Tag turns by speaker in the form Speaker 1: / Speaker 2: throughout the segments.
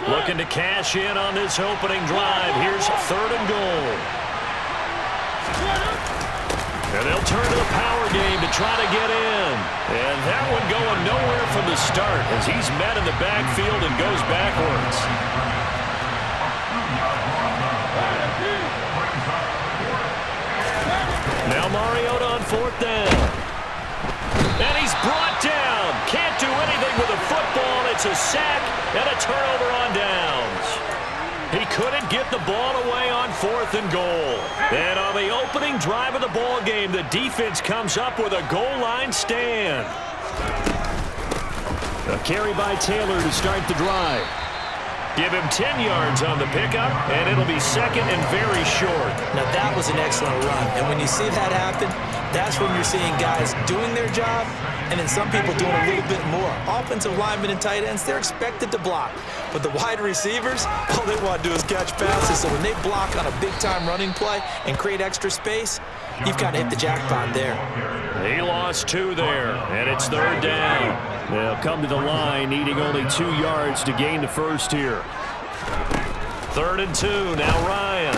Speaker 1: Looking to cash in on this opening drive. Here's 3rd and goal. And they'll turn to the power game to try to get in. And that one going nowhere from the start as he's met in the backfield and goes backwards. Now Mariota on 4th down. And he's brought down. Can't do anything with a football. It's a sack and a turnover on downs. He couldn't get the ball away on 4th and goal. And on the opening drive of the ball game, the defense comes up with a goal line stand. A carry by Taylor to start the drive. Give him 10 yards on the pickup, and it'll be 2nd and very short.
Speaker 2: Now that was an excellent run, and when you see that happen, that's when you're seeing guys doing their job, and then some people doing a little bit more. Offensive linemen and tight ends, they're expected to block. But the wide receivers, all they want to do is catch passes. So when they block on a big-time running play and create extra space, you've got to hit the jackpot there.
Speaker 1: He lost 2 there, and it's 3rd down. They'll come to the line, needing only 2 yards to gain the first here. 3rd and 2, now Ryan.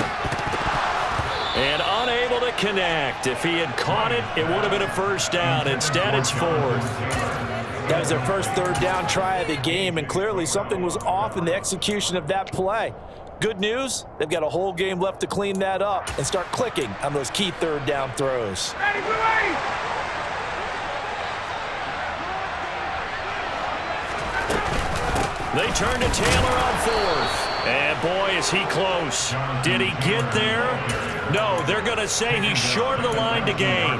Speaker 1: And unable to connect. If he had caught it, it would have been a 1st down. Instead, it's 4th.
Speaker 2: That was their first 3rd down try of the game, and clearly something was off in the execution of that play. Good news, they've got a whole game left to clean that up and start clicking on those key 3rd down throws.
Speaker 1: They turn to Taylor on 4th. And boy, is he close. Did he get there? No, they're going to say he's short of the line to gain.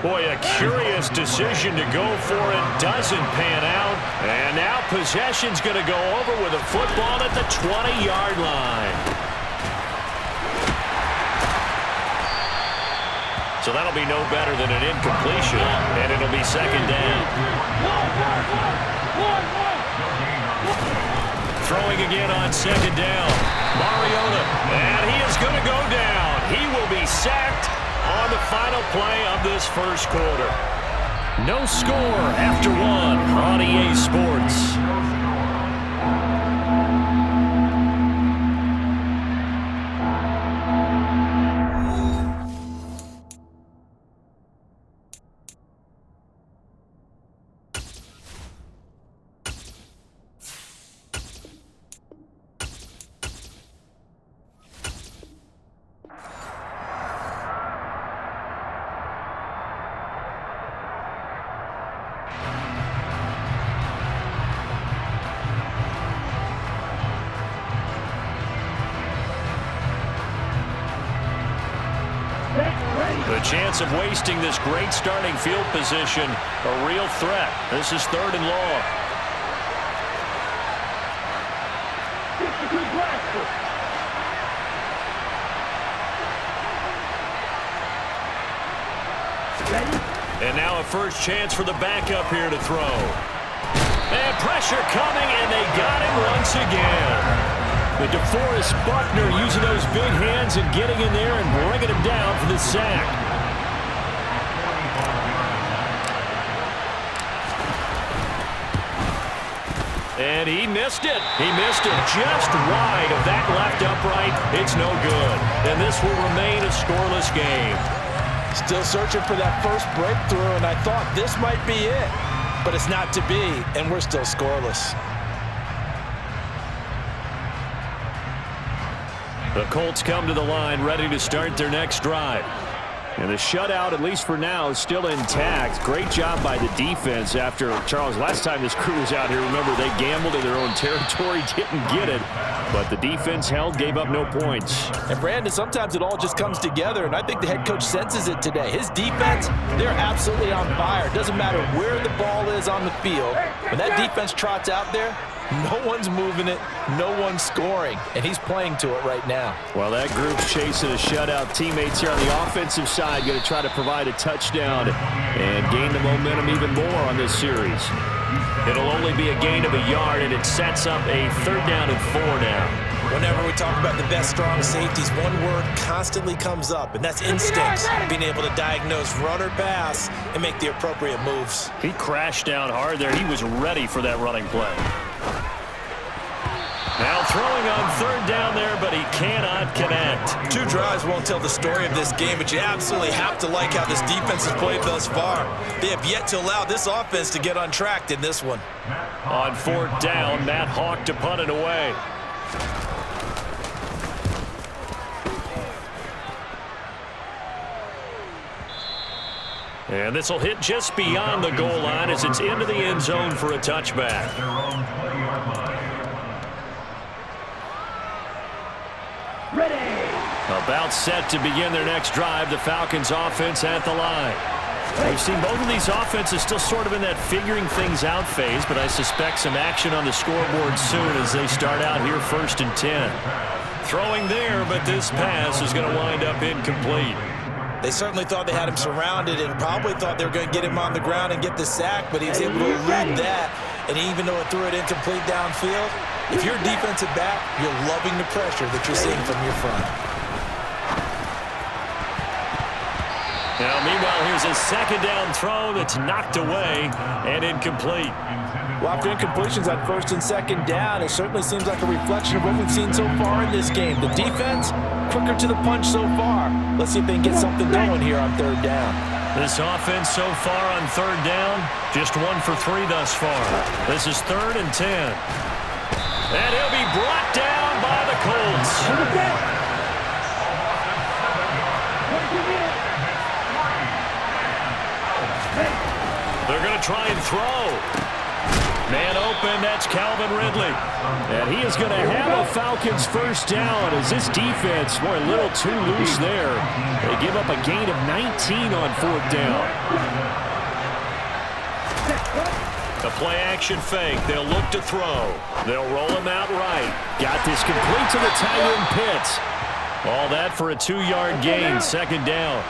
Speaker 1: Boy, a curious decision to go for it. Doesn't pan out. And now possession's going to go over with a football at the 20-yard line. So that'll be no better than an incompletion. And it'll be 2nd down. Throwing again on 2nd down. Mariota. And he is going to go down. He will be sacked on the final play of this first quarter. No score after 1 on EA Sports. The chance of wasting this great starting field position, a real threat. This is 3rd and long. And now a first chance for the backup here to throw. And pressure coming, and they got him once again. The DeForest Buckner using those big hands and getting in there and bringing him down for the sack. And he missed it. He missed it just wide of that left upright. It's no good. And this will remain a scoreless game.
Speaker 2: Still searching for that first breakthrough, and I thought this might be it. But it's not to be, and we're still scoreless.
Speaker 1: The Colts come to the line ready to start their next drive. And the shutout, at least for now, is still intact. Great job by the defense after, Charles, last time this crew was out here, remember, they gambled in their own territory, didn't get it. But the defense held, gave up no points.
Speaker 2: And, Brandon, sometimes it all just comes together, and I think the head coach senses it today. His defense, they're absolutely on fire. It doesn't matter where the ball is on the field. When that defense trots out there, no one's moving it, no one's scoring, and he's playing to it right now.
Speaker 1: Well, that group's chasing a shutout. Teammates here on the offensive side going to try to provide a touchdown and gain the momentum even more on this series. It'll only be a gain of a yard, and it sets up a 3rd down and 4 now.
Speaker 2: Whenever we talk about the best strong safeties, one word constantly comes up, and that's instincts. Being able to diagnose run or pass and make the appropriate moves.
Speaker 1: He crashed down hard there. He was ready for that running play. Now throwing on third down there, but he cannot connect.
Speaker 2: 2 drives won't tell the story of this game, but you absolutely have to like how this defense has played thus far. They have yet to allow this offense to get untracked in this one.
Speaker 1: On fourth down, Matt Hawk to punt it away. And this will hit just beyond the goal line as it's into the end zone for a touchback. About set to begin their next drive, the Falcons offense at the line. We've seen both of these offenses still sort of in that figuring things out phase, but I suspect some action on the scoreboard soon as they start out here 1st and 10. Throwing there, but this pass is going to wind up incomplete.
Speaker 2: They certainly thought they had him surrounded and probably thought they were going to get him on the ground and get the sack, but he was able to elude that. And even though it threw it incomplete downfield, if you're a defensive back, you're loving the pressure that you're seeing from your front.
Speaker 1: Now, meanwhile, here's a second down throw that's knocked away and incomplete.
Speaker 2: Well, after incompletions on 1st and 2nd down, it certainly seems like a reflection of what we've seen so far in this game. The defense, quicker to the punch so far. Let's see if they can get something going here on 3rd down.
Speaker 1: This offense so far on 3rd down, just 1 for 3 thus far. This is 3rd and 10. And he'll be brought down by the Colts. They're going to try and throw. Man open, that's Calvin Ridley. And he is going to have a Falcons first down as this defense, boy, a little too loose there. They give up a gain of 19 on 4th down. The play action fake. They'll look to throw. They'll roll him out right. Got this complete to the tight end Pitts. All that for a 2-yard gain, 2nd down.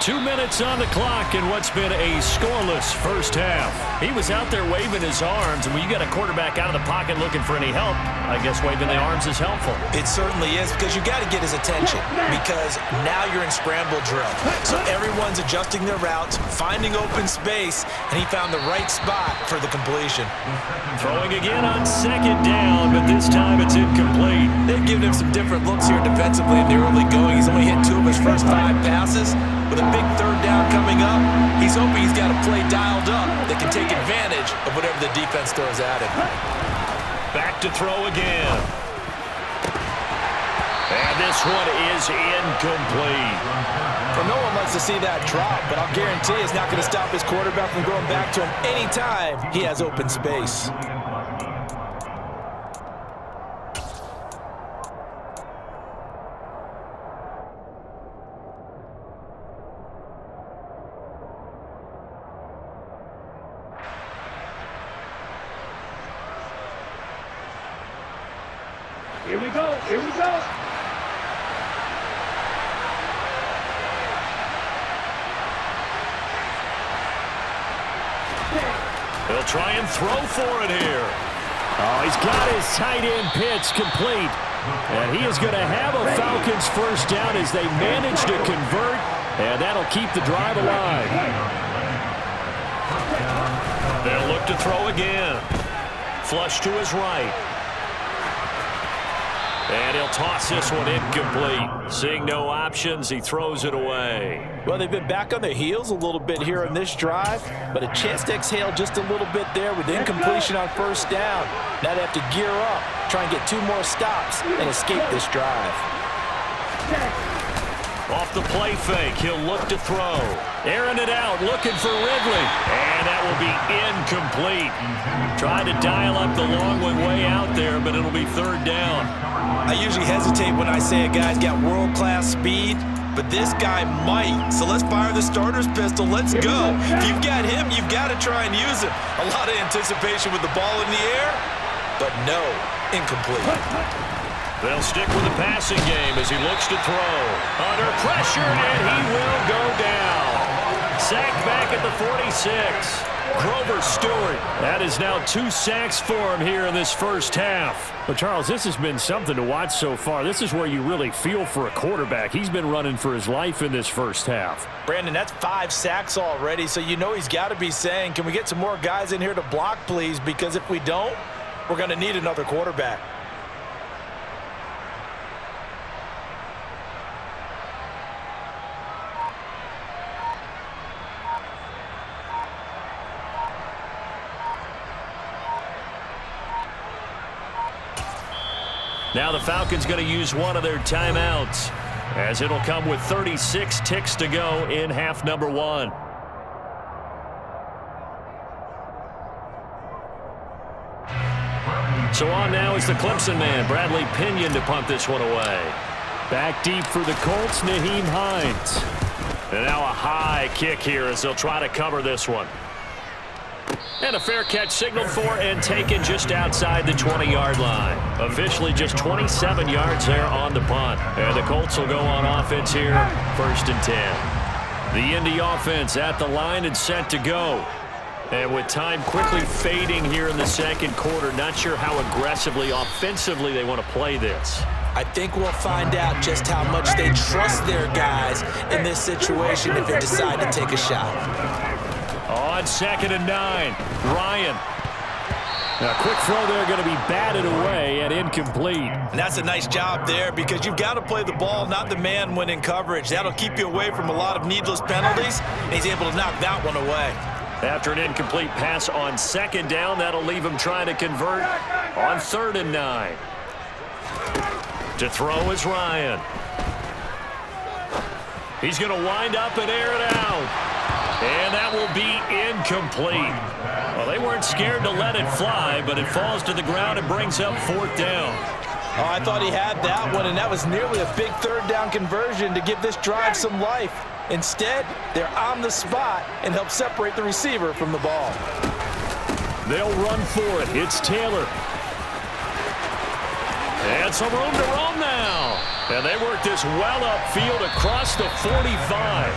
Speaker 1: 2 minutes on the clock in what's been a scoreless first half. He was out there waving his arms, and when you got a quarterback out of the pocket looking for any help, I guess waving the arms is helpful.
Speaker 2: It certainly is, because you got to get his attention, because now you're in scramble drill. So everyone's adjusting their routes, finding open space, and he found the right spot for the completion.
Speaker 1: Throwing again on 2nd down, but this time it's incomplete.
Speaker 2: They've given him some different looks here defensively in the early going. He's only hit 2 of his first 5 passes. With a big 3rd down coming up, he's hoping he's got a play dialed up that can take advantage of whatever the defense throws at him.
Speaker 1: Back to throw again. And this one is incomplete.
Speaker 2: Well, no one likes to see that drop, but I'll guarantee it's not going to stop his quarterback from going back to him anytime he has open space.
Speaker 3: Here we go. Here we go.
Speaker 1: He'll try and throw for it here. Oh, he's got his tight end Pitts complete. And he is going to have a Falcons first down as they manage to convert. And that'll keep the drive alive. They'll look to throw again. Flush to his right. And he'll toss this one incomplete. Seeing no options, he throws it away.
Speaker 2: Well, they've been back on their heels a little bit here in this drive, but a chance to exhale just a little bit there with incompletion on 1st down. Now they have to gear up, try and get 2 more stops, and escape this drive.
Speaker 1: Off the play fake, he'll look to throw. Airing it out, looking for Ridley. And that will be incomplete. Tried to dial up the long one way out there, but it'll be 3rd down.
Speaker 2: I usually hesitate when I say a guy's got world-class speed, but this guy might. So let's fire the starter's pistol. Let's go. If you've got him, you've got to try and use him. A lot of anticipation with the ball in the air, but no, incomplete.
Speaker 1: They'll stick with the passing game as he looks to throw. Under pressure, and he will go down. Sacked back at the 46. Grover Stewart. That is now 2 sacks for him here in this first half. But, Charles, this has been something to watch so far. This is where you really feel for a quarterback. He's been running for his life in this first half.
Speaker 2: Brandon, that's 5 sacks already, so you know he's got to be saying, can we get some more guys in here to block, please? Because if we don't, we're going to need another quarterback.
Speaker 1: Now the Falcons going to use one of their timeouts, as it'll come with 36 ticks to go in half number 1. So on now is the Clemson man, Bradley Pinion, to punt this one away.
Speaker 4: Back deep for the Colts, Nyheim Hines.
Speaker 1: And now a high kick here as they'll try to cover this one. And a fair catch signaled for and taken just outside the 20-yard line. Officially just 27 yards there on the punt. And the Colts will go on offense here, 1st and 10. The Indy offense at the line and set to go. And with time quickly fading here in the second quarter, not sure how aggressively, offensively they want to play this.
Speaker 2: I think we'll find out just how much they trust their guys in this situation if they decide to take a shot.
Speaker 1: On 2nd and 9, Ryan.
Speaker 4: A quick throw there going to be batted away and incomplete.
Speaker 2: And that's a nice job there because you've got to play the ball, not the man when in coverage. That'll keep you away from a lot of needless penalties, and he's able to knock that one away.
Speaker 1: After an incomplete pass on 2nd down, that'll leave him trying to convert on 3rd and 9. To throw is Ryan. He's going to wind up and air it out. And that will be incomplete. Well, they weren't scared to let it fly, but it falls to the ground and brings up 4th down.
Speaker 2: Oh, I thought he had that one, and that was nearly a big 3rd down conversion to give this drive some life. Instead, they're on the spot and help separate the receiver from the ball.
Speaker 4: They'll run for it. It's Taylor.
Speaker 1: And some room to roam now. And they work this well upfield across the 45.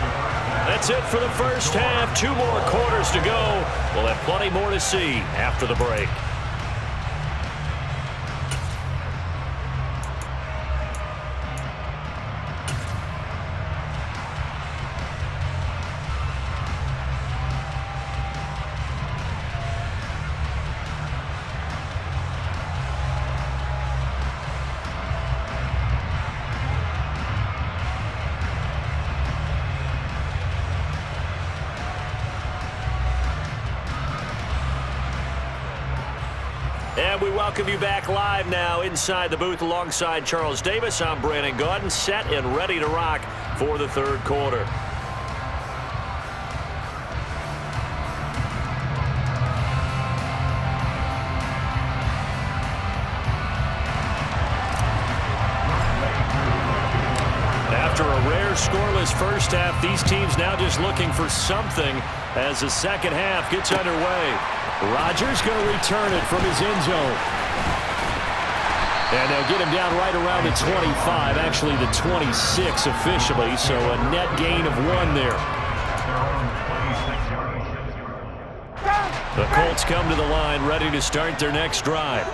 Speaker 1: That's it for the first half. 2 more quarters to go. We'll have plenty more to see after the break. And we welcome you back live now inside the booth alongside Charles Davis. I'm Brandon Gaudin, set and ready to rock for the 3rd quarter. After a rare scoreless first half, these teams now just looking for something as the second half gets underway.
Speaker 4: Rodgers going to return it from his end zone. And they'll get him down right around the 25, actually the 26 officially, so a net gain of 1 there.
Speaker 1: The Colts come to the line ready to start their next drive.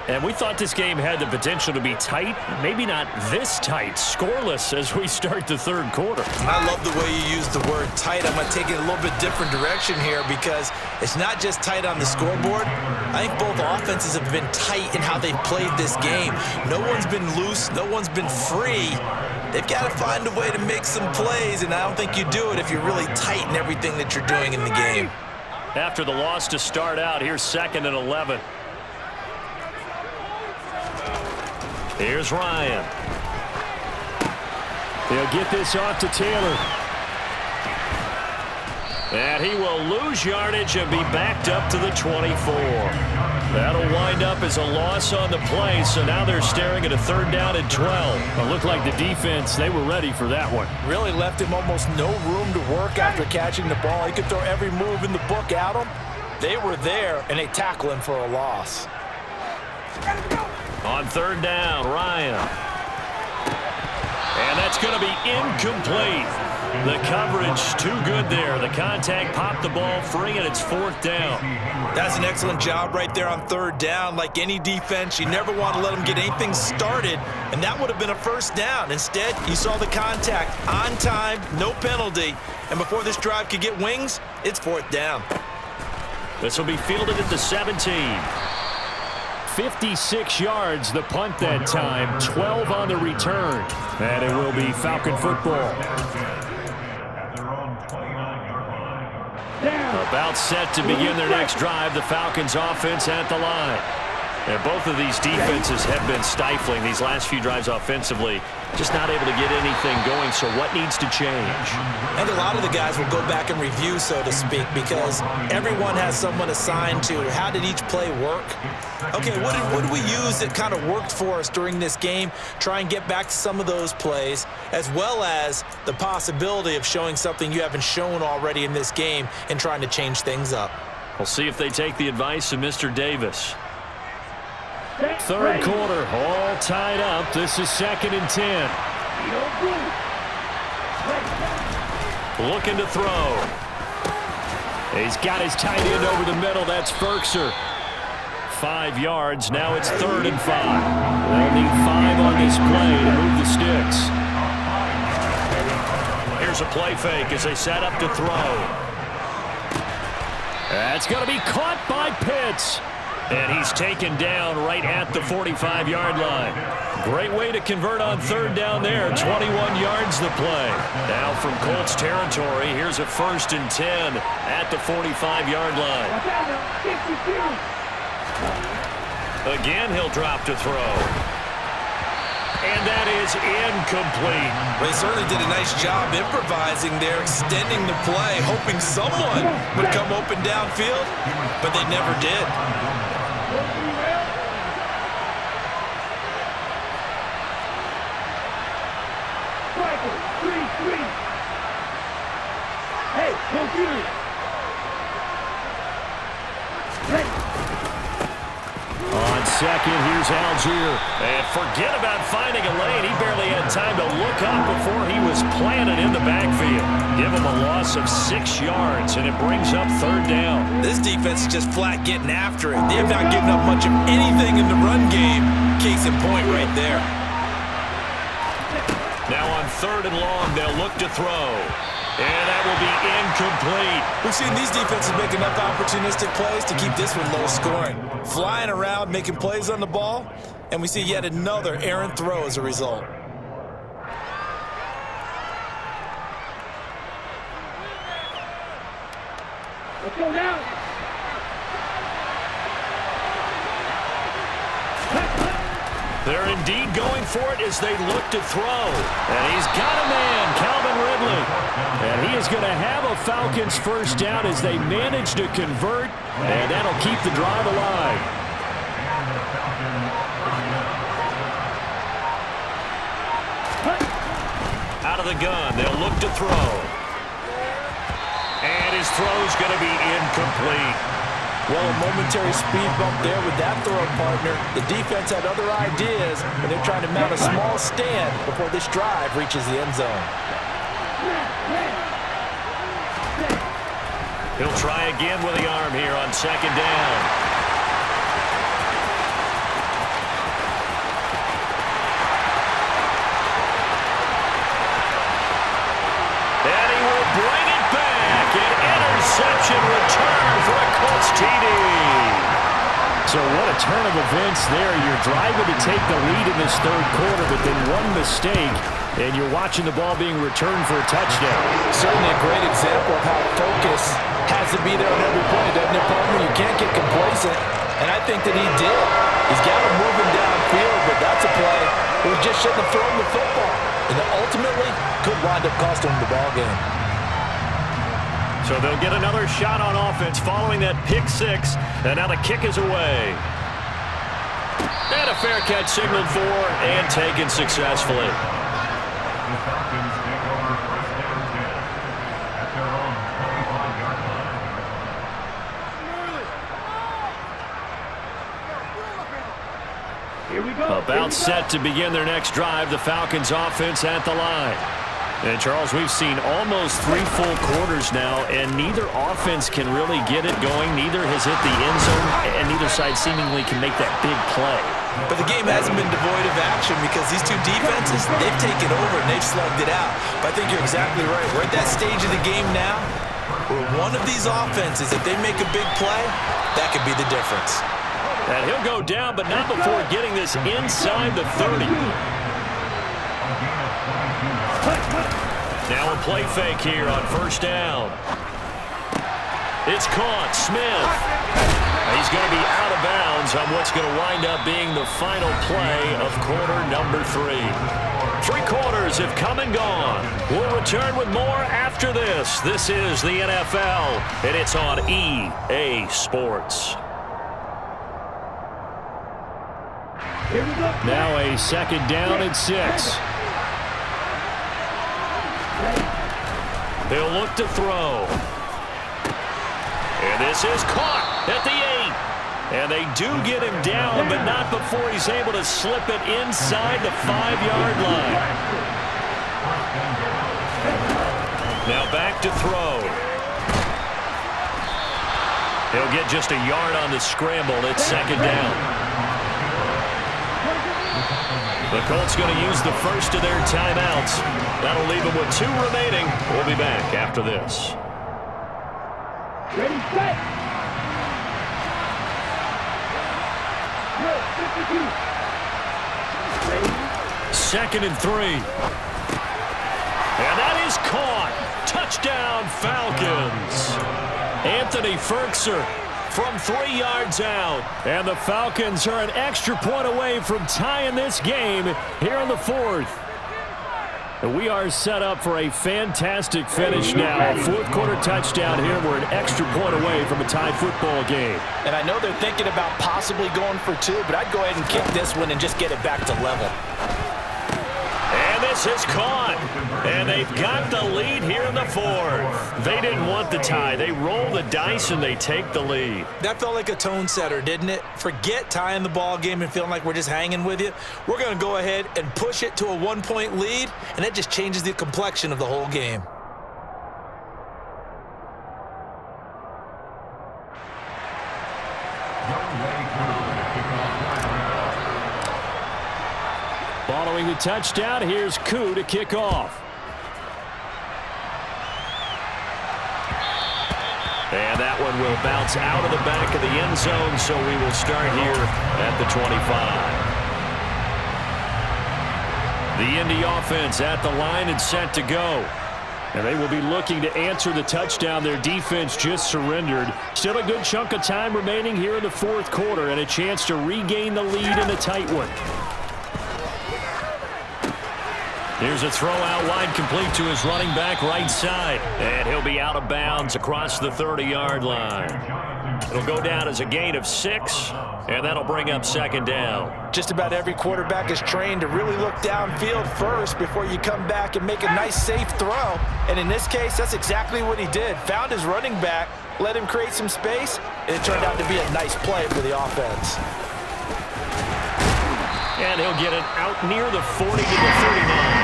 Speaker 1: And we thought this game had the potential to be tight, maybe not this tight, scoreless as we start the 3rd quarter.
Speaker 2: I love the way you use the word tight. I'm going to take it a little bit different direction here because it's not just tight on the scoreboard. I think both offenses have been tight in how they've played this game. No one's been loose. No one's been free. They've got to find a way to make some plays, and I don't think you do it if you're really tight in everything that you're doing in the game.
Speaker 1: After the loss to start out, here's 2nd and 11. Here's Ryan.
Speaker 4: They'll get this off to Taylor.
Speaker 1: And he will lose yardage and be backed up to the 24. That'll wind up as a loss on the play, so now they're staring at a 3rd down and 12.
Speaker 4: It looked like the defense, they were ready for that one.
Speaker 2: Really left him almost no room to work after catching the ball. He could throw every move in the book at him. They were there, and they tackle him for a loss.
Speaker 1: On 3rd down, Ryan. And that's going to be incomplete. The coverage too good there. The contact popped the ball free, and it's 4th down.
Speaker 2: That's an excellent job right there on 3rd down. Like any defense, you never want to let them get anything started, and that would have been a 1st down. Instead, you saw the contact on time, no penalty, and before this drive could get wings, it's 4th down.
Speaker 1: This will be fielded at the 17.
Speaker 4: 56 yards the punt that time, 12 on the return. And it will be Falcon football.
Speaker 1: About set to begin their next drive, the Falcons offense at the line. And both of these defenses have been stifling these last few drives offensively. Just not able to get anything going, so what needs to change?
Speaker 2: I think a lot of the guys will go back and review, so to speak, because everyone has someone assigned to how did each play work. Okay, what did we use that kind of worked for us during this game? Try and get back to some of those plays, as well as the possibility of showing something you haven't shown already in this game and trying to change things up.
Speaker 1: We'll see if they take the advice of Mr. Davis.
Speaker 4: Third quarter, all tied up. This is 2nd and 10.
Speaker 1: Looking to throw.
Speaker 4: He's got his tight end over the middle. That's Ferkser. 5 yards. Now it's 3rd and 5. They'll need 5 on this play to move the sticks.
Speaker 1: Here's a play fake as they set up to throw.
Speaker 4: That's going to be caught by Pitts.
Speaker 1: And he's taken down right at the 45-yard line. Great way to convert on 3rd down there. 21 yards the play. Now from Colts territory, here's a 1st and 10 at the 45-yard line. Again, he'll drop to throw. And that is incomplete.
Speaker 2: They certainly did a nice job improvising there, extending the play, hoping someone would come open downfield, but they never did.
Speaker 3: Hey, computer.
Speaker 4: On 2nd, here's Algier.
Speaker 1: And forget about finding a lane. He barely had time to look up before he was planted in the backfield. Give him a loss of 6 yards, and it brings up 3rd down.
Speaker 2: This defense is just flat getting after it. They have not given up much of anything in the run game. Case in point right there.
Speaker 1: Now on 3rd and long, they'll look to throw. And that will be incomplete.
Speaker 2: We've seen these defenses make enough opportunistic plays to keep this one low scoring. Flying around, making plays on the ball, and we see yet another errant throw as a result.
Speaker 3: Let's go now.
Speaker 1: They're indeed going for it as they look to throw. And he's got a man, Calvin Ridley.
Speaker 4: And he is going to have a Falcons 1st down as they manage to convert, and that'll keep the drive alive.
Speaker 1: Out of the gun, they'll look to throw. And his throw's going to be incomplete.
Speaker 2: Well, a momentary speed bump there with that throw partner. The defense had other ideas, and they're trying to mount a small stand before this drive reaches the end zone.
Speaker 1: He'll try again with the arm here on 2nd down. And he will bring it back. An interception return for a Colts TD.
Speaker 4: So what a turn of events there. You're driving to take the lead in this 3rd quarter, but then one mistake, and you're watching the ball being returned for a touchdown.
Speaker 2: Certainly a great example of how focus has to be there on every play, doesn't it, partner? You can't get complacent, and I think that he did. He's got him moving downfield, but that's a play where he just shouldn't have thrown the football, and that ultimately could wind up costing him the ball game.
Speaker 1: So they'll get another shot on offense following that pick 6, and now the kick is away. And a fair catch signaled for and taken successfully.
Speaker 3: Here we go.
Speaker 1: About set to begin their next drive, the Falcons offense at the line. And, Charles, we've seen almost 3 full quarters now, and neither offense can really get it going. Neither has hit the end zone, and neither side seemingly can make that big play.
Speaker 2: But the game hasn't been devoid of action because these two defenses, they've taken over and they've slugged it out. But I think you're exactly right. We're at that stage of the game now where one of these offenses, if they make a big play, that could be the difference.
Speaker 1: And he'll go down, but not before getting this inside the 30. Now a play fake here on 1st down. It's caught. Smith. He's going to be out of bounds on what's going to wind up being the final play of quarter number 3. 3 quarters have come and gone. We'll return with more after this. This is the NFL, and it's on EA Sports.
Speaker 4: Now a second down and 6.
Speaker 1: They'll look to throw. And this is caught at the 8. And they do get him down, but not before he's able to slip it inside the 5-yard line. Now back to throw. He'll get just a yard on the scramble. It's second down. The Colts going to use the first of their timeouts. That'll leave them with 2 remaining. We'll be back after this.
Speaker 3: Ready, set.
Speaker 1: Second and 3. And that is caught. Touchdown, Falcons. Anthony Ferkser from 3 yards out.
Speaker 4: And the Falcons are an extra point away from tying this game here in the 4th. And we are set up for a fantastic finish now. A 4th quarter touchdown here. We're an extra point away from a tie football game.
Speaker 2: And I know they're thinking about possibly going for 2, but I'd go ahead and kick this one and just get it back to level.
Speaker 1: And this is caught. And they've got the lead here in the 4th. They didn't want the tie. They roll the dice and they take the lead.
Speaker 2: That felt like a tone setter, didn't it? Forget tying the ball game and feeling like we're just hanging with you. We're going to go ahead and push it to a 1-point lead, and that just changes the complexion of the whole game.
Speaker 4: Following the touchdown, here's Koo to kick off.
Speaker 1: And that one will bounce out of the back of the end zone, so we will start here at the 25. The Indy offense at the line and set to go. And they will be looking to answer the touchdown their defense just surrendered. Still a good chunk of time remaining here in the 4th quarter and a chance to regain the lead in a tight one. Here's a throw out wide, complete to his running back right side. And he'll be out of bounds across the 30-yard line. It'll go down as a gain of 6, and that'll bring up second down.
Speaker 2: Just about every quarterback is trained to really look downfield first before you come back and make a nice, safe throw. And in this case, that's exactly what he did. Found his running back, let him create some space, and it turned out to be a nice play for the offense.
Speaker 1: And he'll get it out near the 40 to the 39.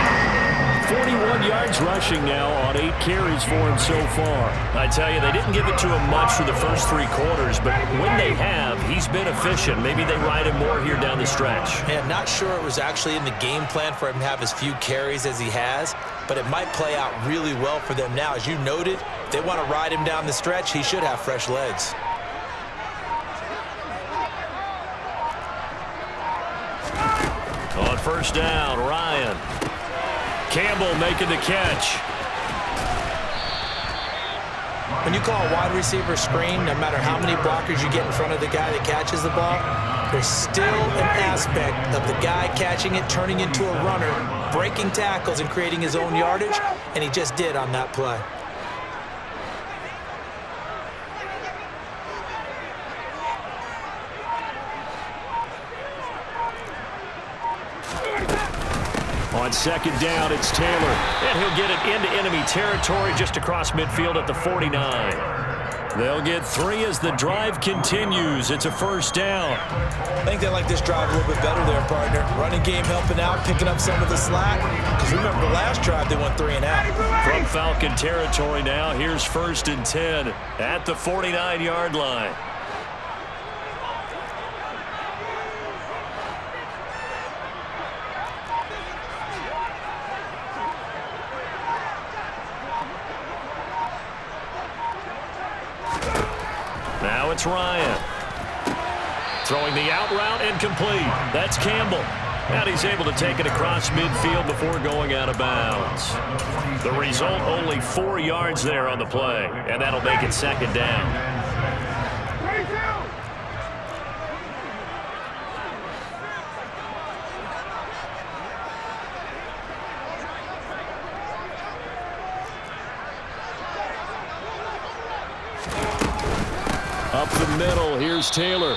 Speaker 4: 41 yards rushing now on 8 carries for him so far.
Speaker 1: I tell you, they didn't give it to him much for the first 3 quarters, but when they have, he's been efficient. Maybe they ride him more here down the stretch.
Speaker 2: Yeah, I'm not sure it was actually in the game plan for him to have as few carries as he has, but it might play out really well for them now. As you noted, if they want to ride him down the stretch, he should have fresh legs.
Speaker 1: On first down, Ryan. Campbell making the catch.
Speaker 2: When you call a wide receiver screen, no matter how many blockers you get in front of the guy that catches the ball, there's still an aspect of the guy catching it, turning into a runner, breaking tackles and creating his own yardage, and he just did on that play.
Speaker 4: On second down, it's Taylor.
Speaker 1: And he'll get it into enemy territory just across midfield at the 49. They'll get 3 as the drive continues. It's a first down.
Speaker 2: I think they like this drive a little bit better there, partner. Running game helping out, picking up some of the slack. Because remember, the last drive, they went 3 and out.
Speaker 1: From Falcon territory now, here's first and 10 at the 49-yard line. Now it's Ryan. Throwing the out route incomplete. That's Campbell. And he's able to take it across midfield before going out of bounds. The result, only 4 yards there on the play. And that'll make it second down.
Speaker 4: Up the middle, here's Taylor.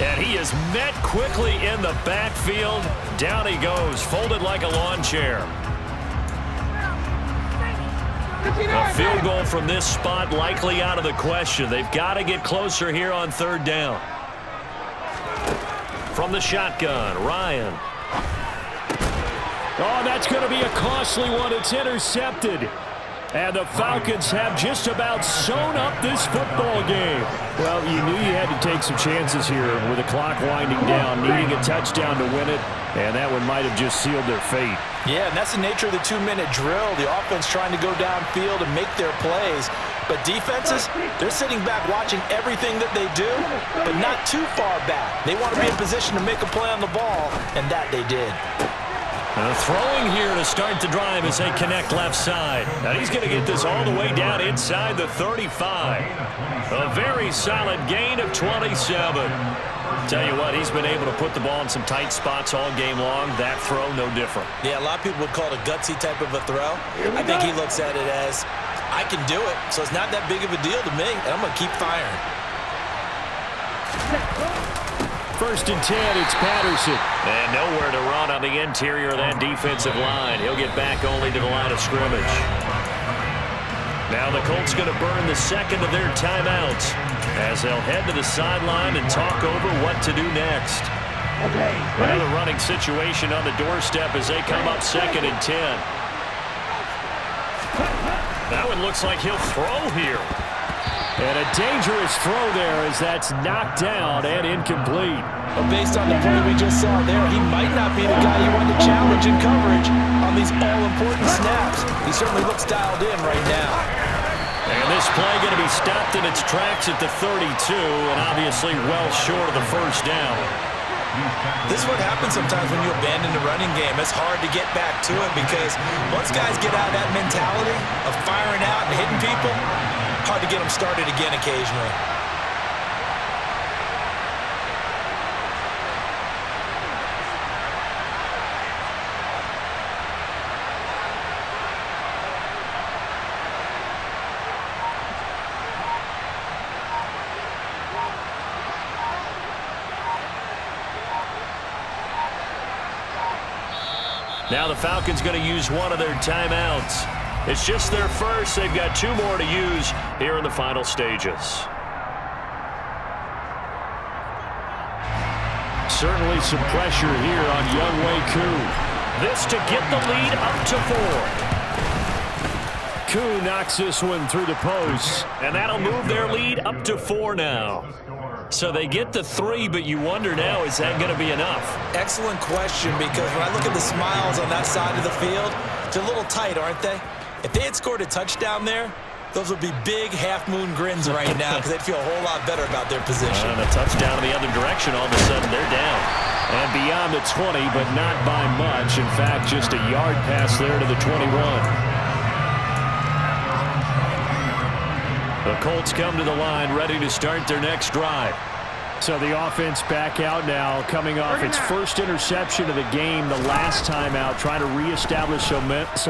Speaker 1: And he is met quickly in the backfield. Down he goes, folded like a lawn chair. A field goal from this spot likely out of the question. They've got to get closer here on third down. From the shotgun, Ryan.
Speaker 4: Oh, that's going to be a costly one. It's intercepted. And the Falcons have just about sewn up this football game. Well, you knew you had to take some chances here with the clock winding down, needing a touchdown to win it, and that one might have just sealed their fate.
Speaker 2: Yeah, and that's the nature of the 2-minute drill. The offense trying to go downfield and make their plays. But defenses, they're sitting back watching everything that they do, but not too far back. They want to be in position to make a play on the ball, and that they did.
Speaker 1: Throwing here to start the drive as they connect left side. Now he's going to get this all the way down inside the 35. A very solid gain of 27. Tell you what, he's been able to put the ball in some tight spots all game long. That throw, no different.
Speaker 2: Yeah, a lot of people would call it a gutsy type of a throw. I think he looks at it as, I can do it, so it's not that big of a deal to me, and I'm going to keep firing.
Speaker 4: First and 10, it's Patterson.
Speaker 1: And nowhere to run on the interior of that defensive line. He'll get back only to the line of scrimmage. Now the Colts going to burn the second of their timeouts as they'll head to the sideline and talk over what to do next. Another running situation on the doorstep as they come up second and 10. That one looks like he'll throw here.
Speaker 4: And a dangerous throw there as that's knocked down and incomplete.
Speaker 2: But based on the play we just saw there, he might not be the guy you want to challenge in coverage on these all-important snaps. He certainly looks dialed in right now.
Speaker 1: And this play going to be stopped in its tracks at the 32, and obviously well short of the first down.
Speaker 2: This is what happens sometimes when you abandon the running game. It's hard to get back to it because once guys get out of that mentality of firing out and hitting people, hard to get them started again occasionally.
Speaker 1: Now the Falcons going to use one of their timeouts. It's just their first. They've got two more to use here in the final stages.
Speaker 4: Certainly some pressure here on Younghoe Koo.
Speaker 1: This to get the lead up to 4.
Speaker 4: Koo knocks this one through the post.
Speaker 1: And that'll move their lead up to 4 now. So they get the 3, but you wonder now, is that going to be enough?
Speaker 2: Excellent question, because when I look at the smiles on that side of the field, they're a little tight, aren't they? If they had scored a touchdown there, those would be big half-moon grins right now because they'd feel a whole lot better about their position.
Speaker 1: And a touchdown in the other direction, all of a sudden they're down.
Speaker 4: And beyond the 20, but not by much. In fact, just a yard pass there to the 21.
Speaker 1: The Colts come to the line ready to start their next drive.
Speaker 4: So the offense back out now, coming off its first interception of the game the last time out, trying to reestablish some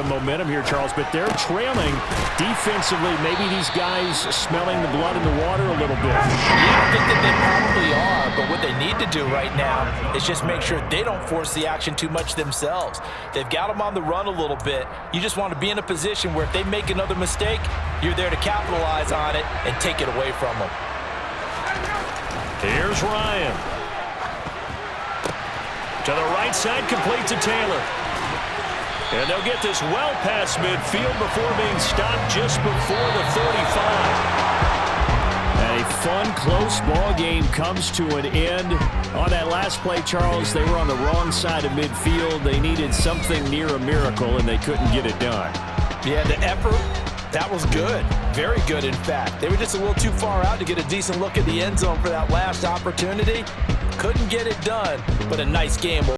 Speaker 4: momentum here, Charles. But they're trailing defensively. Maybe these guys smelling the blood in the water a little bit.
Speaker 2: I think that they probably are, but what they need to do right now is just make sure they don't force the action too much themselves. They've got them on the run a little bit. You just want to be in a position where if they make another mistake, you're there to capitalize on it and take it away from them.
Speaker 1: Here's Ryan. To the right side, complete to Taylor. And they'll get this well past midfield before being stopped just before the 35.
Speaker 4: A fun, close ball game comes to an end. On that last play, Charles, they were on the wrong side of midfield. They needed something near a miracle, and they couldn't get it done.
Speaker 2: Yeah, the effort, that was good. Very good, in fact. They were just a little too far out to get a decent look at the end zone for that last opportunity. Couldn't get it done, but a nice game.